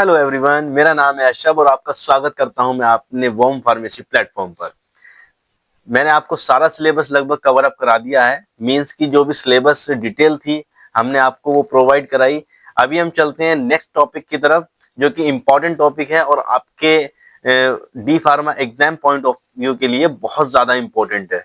Hello everyone, मेरा नाम है अशब और आपका स्वागत करता हूं मैं अपने वॉर्म फार्मेसी प्लेटफॉर्म पर। मैंने आपको सारा सिलेबस लगभग कवर अप करा दिया है। मींस की जो भी सिलेबस डिटेल थी हमने आपको वो प्रोवाइड कराई। अभी हम चलते हैं नेक्स्ट टॉपिक की तरफ, जो कि इम्पोर्टेंट टॉपिक है और आपके D pharma exam point of view के लिए बहुत ज्यादा इम्पोर्टेंट है।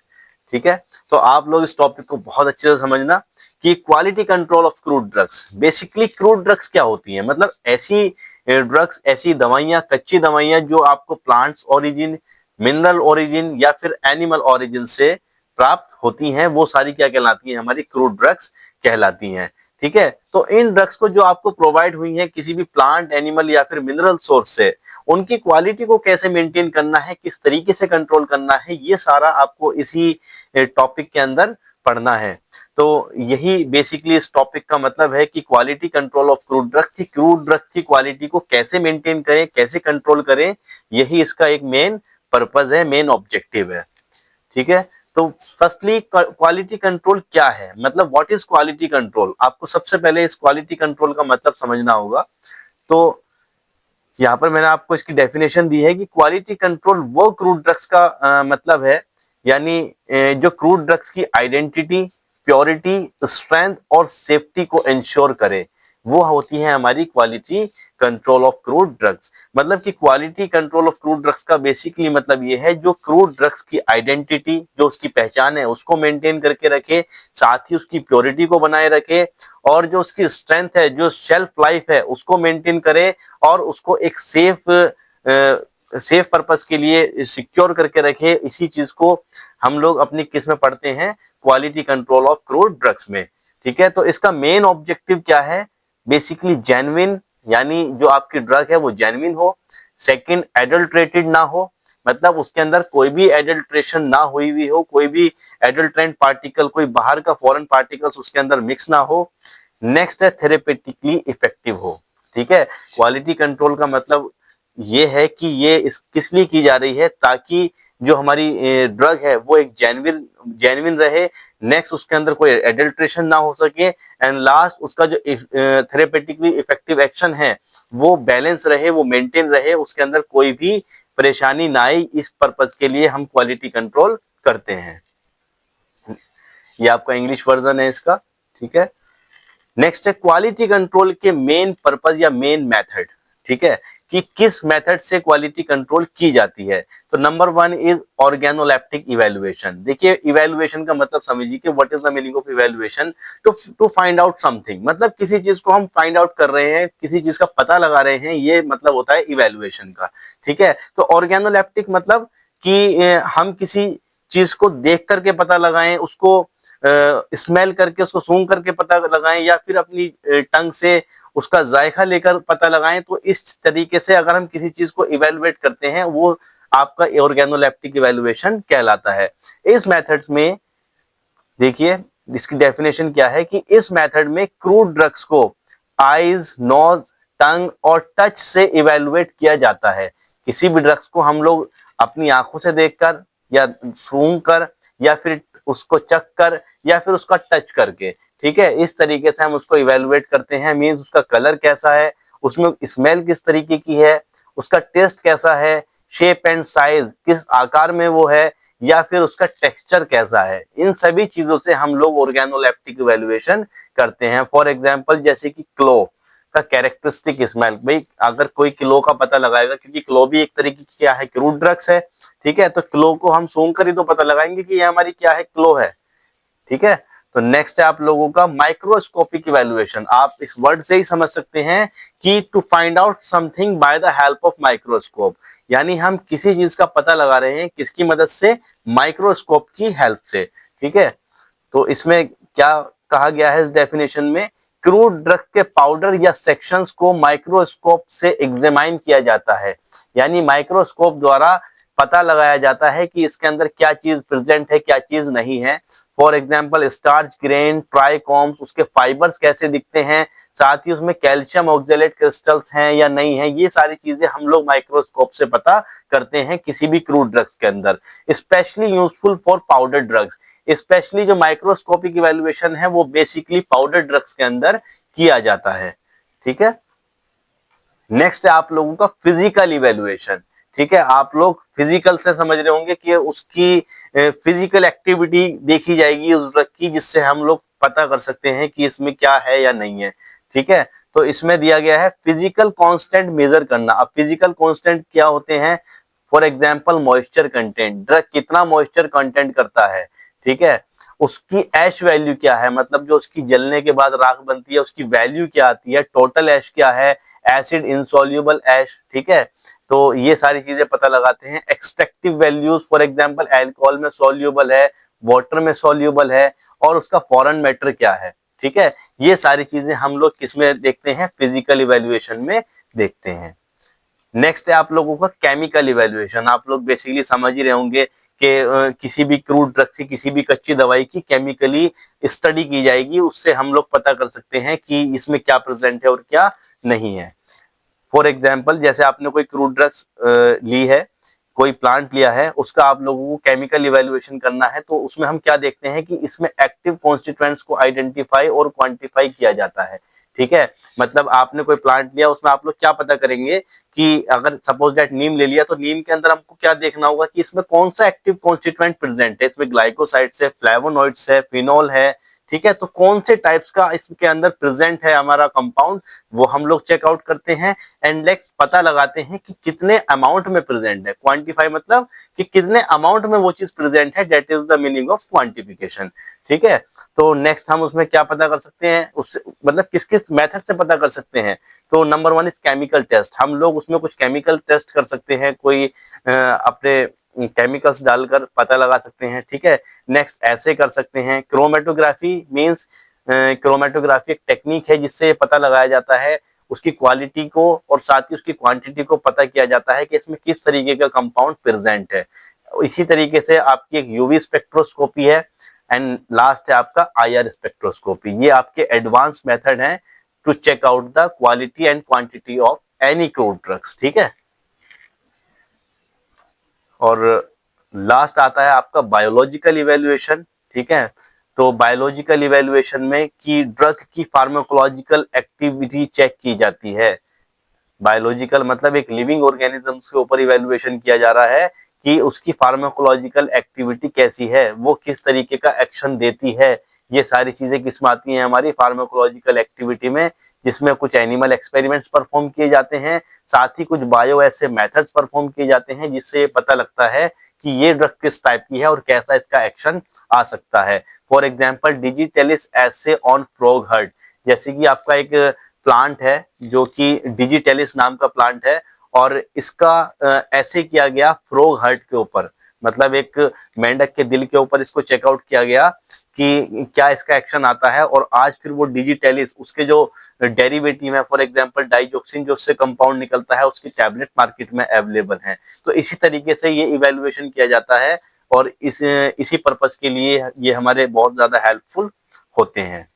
ठीक है, तो आप लोग इस टॉपिक को बहुत अच्छे से समझना कि quality control of crude drugs. Basically crude drugs क्या होती हैं, मतलब ऐसी ड्रग्स, ऐसी दवाइयां, कच्ची दवाइयां जो आपको प्लांट्स ओरिजिन, मिनरल ओरिजिन या फिर एनिमल ओरिजिन से प्राप्त होती हैं, वो सारी क्या कहलाती हैं, हमारी क्रूड ड्रग्स कहलाती हैं। ठीक है, तो इन ड्रग्स को जो आपको प्रोवाइड हुई है किसी भी प्लांट, एनिमल या फिर मिनरल सोर्स से, उनकी क्वालिटी को कैसे मेंटेन करना है, किस तरीके से कंट्रोल करना है, ये सारा आपको इसी टॉपिक के अंदर पढ़ना है। तो यही बेसिकली इस टॉपिक का मतलब है कि quality control of crude drugs की क्वालिटी को कैसे मेंटेन करें, कैसे कंट्रोल करें, यही इसका एक मेन पर्पज है, मेन ऑब्जेक्टिव है। ठीक है, तो फर्स्टली क्वालिटी कंट्रोल क्या है, मतलब व्हाट इज क्वालिटी कंट्रोल। आपको सबसे पहले इस क्वालिटी कंट्रोल का मतलब समझना होगा। तो यहाँ पर मैंने आपको इसकी डेफिनेशन दी है कि क्वालिटी कंट्रोल वो क्रूड ड्रग्स का मतलब है, यानी जो क्रूड ड्रग्स की आइडेंटिटी, प्योरिटी, स्ट्रेंथ और सेफ्टी को इंश्योर करे, वो होती है हमारी quality control of crude drugs. मतलब कि quality control of crude drugs का बेसिकली मतलब ये है, जो क्रूड ड्रग्स की आइडेंटिटी, जो उसकी पहचान है, उसको मेंटेन करके रखे, साथ ही उसकी प्योरिटी को बनाए रखे, और जो उसकी स्ट्रेंथ है, जो शेल्फ लाइफ है, उसको मेंटेन करे, और उसको एक सेफ पर्पस के लिए सिक्योर करके रखे। इसी चीज को हम लोग अपनी किस में पढ़ते हैं, quality control of crude drugs में। ठीक है, तो इसका मेन ऑब्जेक्टिव क्या है, बेसिकली जेन्युइन, यानी जो आपकी ड्रग है वो जेन्युइन हो। सेकंड, एडल्ट्रेटेड ना हो, मतलब उसके अंदर कोई भी एडल्ट्रेशन ना हुई हुई हो, कोई भी एडल्ट्रेंट पार्टिकल, कोई बाहर का फॉरेन पार्टिकल्स उसके अंदर मिक्स ना हो। नेक्स्ट है थेरेपेटिकली इफेक्टिव हो। ठीक है, क्वालिटी कंट्रोल का मतलब ये है कि ये किस लिए की जा रही है, ताकि जो हमारी ड्रग है वो एक जेन्युइन रहे। नेक्स्ट, उसके अंदर कोई एडल्ट्रेशन ना हो सके, एंड लास्ट, उसका जो थेरेपेटिकली इफेक्टिव एक्शन है वो बैलेंस रहे, वो मेंटेन रहे, उसके अंदर कोई भी परेशानी ना आए। इस पर्पज के लिए हम क्वालिटी कंट्रोल करते हैं। ये आपका इंग्लिश वर्जन है इसका। ठीक है, नेक्स्ट है क्वालिटी कंट्रोल के मेन पर्पज या मेन मेथड। ठीक है, कि किस मेथड से क्वालिटी कंट्रोल की जाती है। तो नंबर 1 इज ऑर्गेनोलेप्टिक इवेल्युएशन। देखिए, इवेल्युएशन का मतलब समझिए कि what is the meaning of evaluation. To find out something, मतलब किसी चीज को हम फाइंड आउट कर रहे हैं, किसी चीज का पता लगा रहे हैं, ये मतलब होता है इवेल्युएशन का। ठीक है, तो ऑर्गेनोलेप्टिक मतलब कि हम किसी चीज को देख करके पता लगाएं, उसको स्मेल करके, उसको सूंघ करके पता लगाएं, या फिर अपनी टंग से उसका जायका लेकर पता लगाएं। तो इस तरीके से अगर हम किसी चीज को इवेलुएट करते हैं, वो आपका ऑर्गेनोलेप्टिक इवेलुएशन कहलाता है। इस मेथड में देखिए, इसकी डेफिनेशन क्या है कि इस मेथड में क्रूड ड्रग्स को आईज, नोज, टंग और टच से इवेलुएट किया जाता है। किसी भी ड्रग्स को हम लोग अपनी आंखों से देखकर, या सूंघ कर, या फिर उसको चख कर, या फिर उसका टच करके, ठीक है, इस तरीके से हम उसको इवेलुएट करते हैं। मींस उसका कलर कैसा है, उसमें स्मेल किस तरीके की है, उसका टेस्ट कैसा है, शेप एंड साइज, किस आकार में वो है, या फिर उसका टेक्सचर कैसा है, इन सभी चीजों से हम लोग ऑर्गेनोलेप्टिक इवेल्युएशन करते हैं। फॉर एग्जांपल, जैसे कि क्लो का कैरेक्टरिस्टिक स्मेल, भाई अगर कोई क्लो का पता लगाएगा, क्योंकि क्लो भी एक तरीके की क्या है, क्रूड ड्रग्स है। ठीक है, तो क्लो को हम सूंघ कर ही तो पता लगाएंगे कि ये हमारी क्या है, क्लो है। ठीक है, तो नेक्स्ट है आप लोगों का माइक्रोस्कोपिक इवेल्युएशन। आप इस वर्ड से ही समझ सकते हैं कि to find out something by the help of microscope, यानी हम किसी चीज का पता लगा रहे हैं किसकी मदद से, माइक्रोस्कोप की हेल्प से। ठीक है, तो इसमें क्या कहा गया है इस डेफिनेशन में, क्रूड ड्रग के पाउडर या सेक्शंस को माइक्रोस्कोप से एग्जामाइन किया जाता है, यानी माइक्रोस्कोप द्वारा पता लगाया जाता है कि इसके अंदर क्या चीज प्रेजेंट है, क्या चीज नहीं है। फॉर एग्जांपल, स्टार्च ग्रेन, ट्राइकॉम्स, उसके फाइबर्स कैसे दिखते हैं, साथ ही उसमें कैल्शियम ऑक्जेलेट क्रिस्टल्स हैं या नहीं है, ये सारी चीजें हम लोग माइक्रोस्कोप से पता करते हैं किसी भी क्रूड ड्रग्स के अंदर। Specially useful for powder drugs, specially जो माइक्रोस्कोपिक इवेल्युएशन है वो बेसिकली पाउडर ड्रग्स के अंदर किया जाता है। ठीक है, नेक्स्ट है आप लोगों का फिजिकल इवेल्युएशन। ठीक है, आप लोग फिजिकल से समझ रहे होंगे कि उसकी फिजिकल एक्टिविटी देखी जाएगी उस ड्रग की, जिससे हम लोग पता कर सकते हैं कि इसमें क्या है या नहीं है। ठीक है, तो इसमें दिया गया है फिजिकल कांस्टेंट मेजर करना। अब फिजिकल कांस्टेंट क्या होते हैं? For example moisture content, drug कितना मॉइस्चर कंटेंट करता है। ठीक है, उसकी ऐश वैल्यू क्या है, मतलब जो उसकी जलने के बाद राख बनती है उसकी वैल्यू क्या आती है, टोटल ऐश क्या है, एसिड इनसॉल्युबल ऐश। ठीक है, तो ये सारी चीजें पता लगाते हैं। Extractive values, for example alcohol में सॉल्युबल है, वाटर में सॉल्युबल है, और उसका फॉरेन मैटर क्या है। ठीक है, ये सारी चीजें हम लोग किसमें देखते हैं? फिजिकल इवेल्युएशन में देखते हैं। नेक्स्ट है आप लोगों का केमिकल इवेल्युएशन। आप लोग बेसिकली समझ ही रहे होंगे कि किसी भी क्रूड ड्रग से, किसी भी कच्ची दवाई की केमिकली स्टडी की जाएगी, उससे हम लोग पता कर सकते हैं कि इसमें क्या प्रेजेंट है और क्या नहीं है। फॉर एग्जाम्पल, जैसे आपने कोई क्रूड ड्रग्स ली है, कोई प्लांट लिया है, उसका आप लोगों को केमिकल इवेल्युएशन करना है, तो उसमें हम क्या देखते हैं कि इसमें एक्टिव कॉन्स्टिट्यूएंट्स को आइडेंटिफाई और क्वांटिफाई किया जाता है। ठीक है, मतलब आपने कोई प्लांट लिया, उसमें आप लोग क्या पता करेंगे कि अगर सपोज दैट नीम ले लिया, तो नीम के अंदर हमको क्या देखना होगा कि इसमें कौन सा एक्टिव कॉन्स्टिट्यूएंट प्रेजेंट है। इसमें ग्लाइकोसाइड्स है, फ्लेवोनॉइड्स है, फिनोल है। ठीक है, तो कौन से टाइप्स का इसके अंदर प्रेजेंट है हमारा कंपाउंड, वो हम लोग चेकआउट करते हैं। एंड नेक्स्ट पता लगाते हैं कि कितने अमाउंट में प्रेजेंट है। क्वांटिफाई मतलब कि कितने अमाउंट में वो चीज प्रेजेंट है, that is the meaning of quantification. ठीक है, तो नेक्स्ट हम उसमें क्या पता कर सकते हैं, उससे मतलब किस किस मेथड से पता कर सकते हैं। तो number one is chemical test. हम लोग उसमें कुछ केमिकल टेस्ट कर सकते हैं, कोई अपने केमिकल्स डालकर पता लगा सकते हैं। ठीक है, नेक्स्ट ऐसे कर सकते हैं। क्रोमेटोग्राफी मींस, क्रोमेटोग्राफी एक टेक्निक है जिससे पता लगाया जाता है उसकी क्वालिटी को, और साथ ही उसकी क्वांटिटी को पता किया जाता है कि इसमें किस तरीके का कंपाउंड प्रेजेंट है। इसी तरीके से आपकी एक यूवी स्पेक्ट्रोस्कोपी है। एंड लास्ट है आपका आईआर स्पेक्ट्रोस्कोपी। ये आपके एडवांस मेथड हैं to check out the quality and quantity of any crude drugs. ठीक है, और लास्ट आता है आपका बायोलॉजिकल इवेल्युएशन। ठीक है, तो बायोलॉजिकल इवेल्युएशन में कि ड्रग की फार्माकोलॉजिकल एक्टिविटी चेक की जाती है। बायोलॉजिकल मतलब एक लिविंग ऑर्गेनिज्म के ऊपर इवेल्युएशन किया जा रहा है कि उसकी फार्माकोलॉजिकल एक्टिविटी कैसी है, वो किस तरीके का एक्शन देती है। ये सारी चीजें किसमें आती हैं? हमारी फार्माकोलॉजिकल एक्टिविटी में, जिसमें कुछ एनिमल एक्सपेरिमेंट्स परफॉर्म किए जाते हैं, साथ ही कुछ बायो ऐसे मेथड्स परफॉर्म किए जाते हैं जिससे ये पता लगता है कि ये ड्रग किस टाइप की है और कैसा इसका एक्शन आ सकता है। For example digitalis assay on frog heart. जैसे कि आपका एक प्लांट है जो कि डिजिटेलिस नाम का प्लांट है, और इसका ऐसे किया गया फ्रॉग हर्ट के ऊपर, मतलब एक मेंढक के दिल के ऊपर इसको चेकआउट किया गया कि क्या इसका एक्शन आता है। और आज फिर वो डिजिटेलिस, उसके जो डेरिवेटिव है, फॉर एग्जांपल डाइजोक्सिन जो उससे कंपाउंड निकलता है, उसकी टैबलेट मार्केट में अवेलेबल है। तो इसी तरीके से ये इवेल्युएशन किया जाता है, और इसी पर्पज के लिए ये हमारे बहुत ज्यादा हेल्पफुल होते हैं।